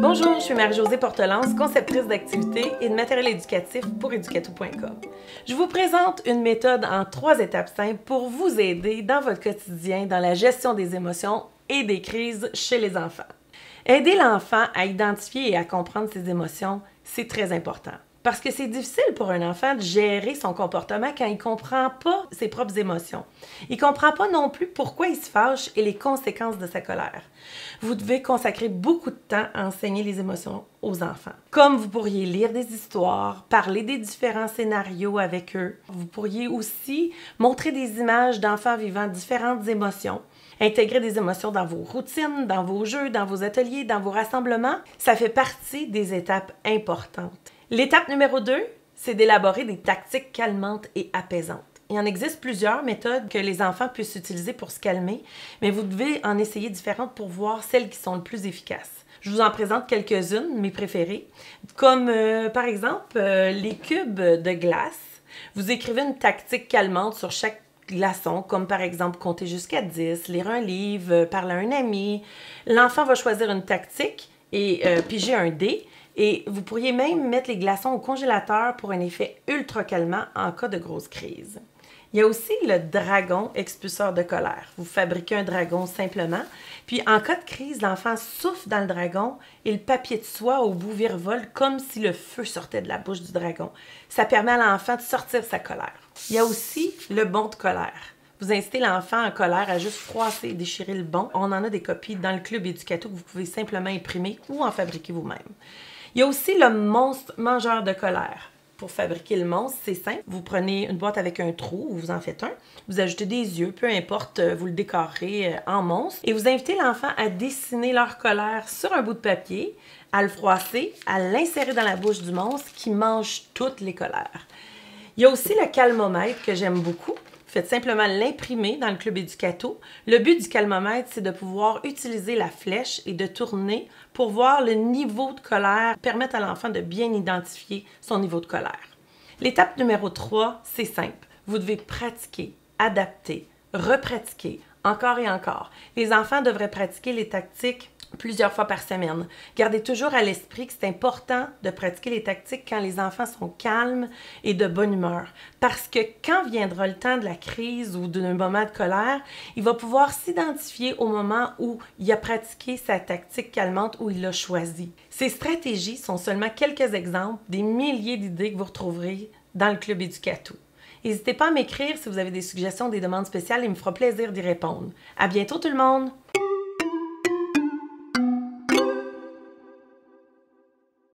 Bonjour, je suis Marie-Josée Portelance, conceptrice d'activités et de matériel éducatif pour Educato.com. Je vous présente une méthode en 3 étapes simples pour vous aider dans votre quotidien dans la gestion des émotions et des crises chez les enfants. Aider l'enfant à identifier et à comprendre ses émotions, c'est très important. Parce que c'est difficile pour un enfant de gérer son comportement quand il ne comprend pas ses propres émotions. Il ne comprend pas non plus pourquoi il se fâche et les conséquences de sa colère. Vous devez consacrer beaucoup de temps à enseigner les émotions aux enfants. Comme vous pourriez lire des histoires, parler des différents scénarios avec eux. Vous pourriez aussi montrer des images d'enfants vivant différentes émotions. Intégrer des émotions dans vos routines, dans vos jeux, dans vos ateliers, dans vos rassemblements, ça fait partie des étapes importantes. L'étape numéro 2, c'est d'élaborer des tactiques calmantes et apaisantes. Il en existe plusieurs méthodes que les enfants puissent utiliser pour se calmer, mais vous devez en essayer différentes pour voir celles qui sont le plus efficaces. Je vous en présente quelques-unes, mes préférées, comme par exemple les cubes de glace. Vous écrivez une tactique calmante sur chaque glaçon, comme par exemple compter jusqu'à 10, lire un livre, parler à un ami. L'enfant va choisir une tactique et piger un dé. Et vous pourriez même mettre les glaçons au congélateur pour un effet ultra calmant en cas de grosse crise. Il y a aussi le dragon expulseur de colère. Vous fabriquez un dragon simplement, puis en cas de crise, l'enfant souffle dans le dragon et le papier de soie au bout virevolte comme si le feu sortait de la bouche du dragon. Ça permet à l'enfant de sortir sa colère. Il y a aussi le bon de colère. Vous incitez l'enfant en colère à juste froisser et déchirer le bon. On en a des copies dans le club Educato que vous pouvez simplement imprimer ou en fabriquer vous-même. Il y a aussi le monstre mangeur de colère. Pour fabriquer le monstre, c'est simple. Vous prenez une boîte avec un trou, ou vous en faites un. Vous ajoutez des yeux, peu importe, vous le décorez en monstre. Et vous invitez l'enfant à dessiner leur colère sur un bout de papier, à le froisser, à l'insérer dans la bouche du monstre qui mange toutes les colères. Il y a aussi le calmomètre que j'aime beaucoup. Faites simplement l'imprimer dans le club Educato. Le but du calmomètre, c'est de pouvoir utiliser la flèche et de tourner pour voir le niveau de colère, permettre à l'enfant de bien identifier son niveau de colère. L'étape numéro 3, c'est simple. Vous devez pratiquer, adapter, repratiquer, encore et encore. Les enfants devraient pratiquer les tactiques plusieurs fois par semaine. Gardez toujours à l'esprit que c'est important de pratiquer les tactiques quand les enfants sont calmes et de bonne humeur. Parce que quand viendra le temps de la crise ou d'un moment de colère, il va pouvoir s'identifier au moment où il a pratiqué sa tactique calmante, où il l'a choisie. Ces stratégies sont seulement quelques exemples des milliers d'idées que vous retrouverez dans le club Educato. N'hésitez pas à m'écrire si vous avez des suggestions, des demandes spéciales, il me fera plaisir d'y répondre. À bientôt tout le monde!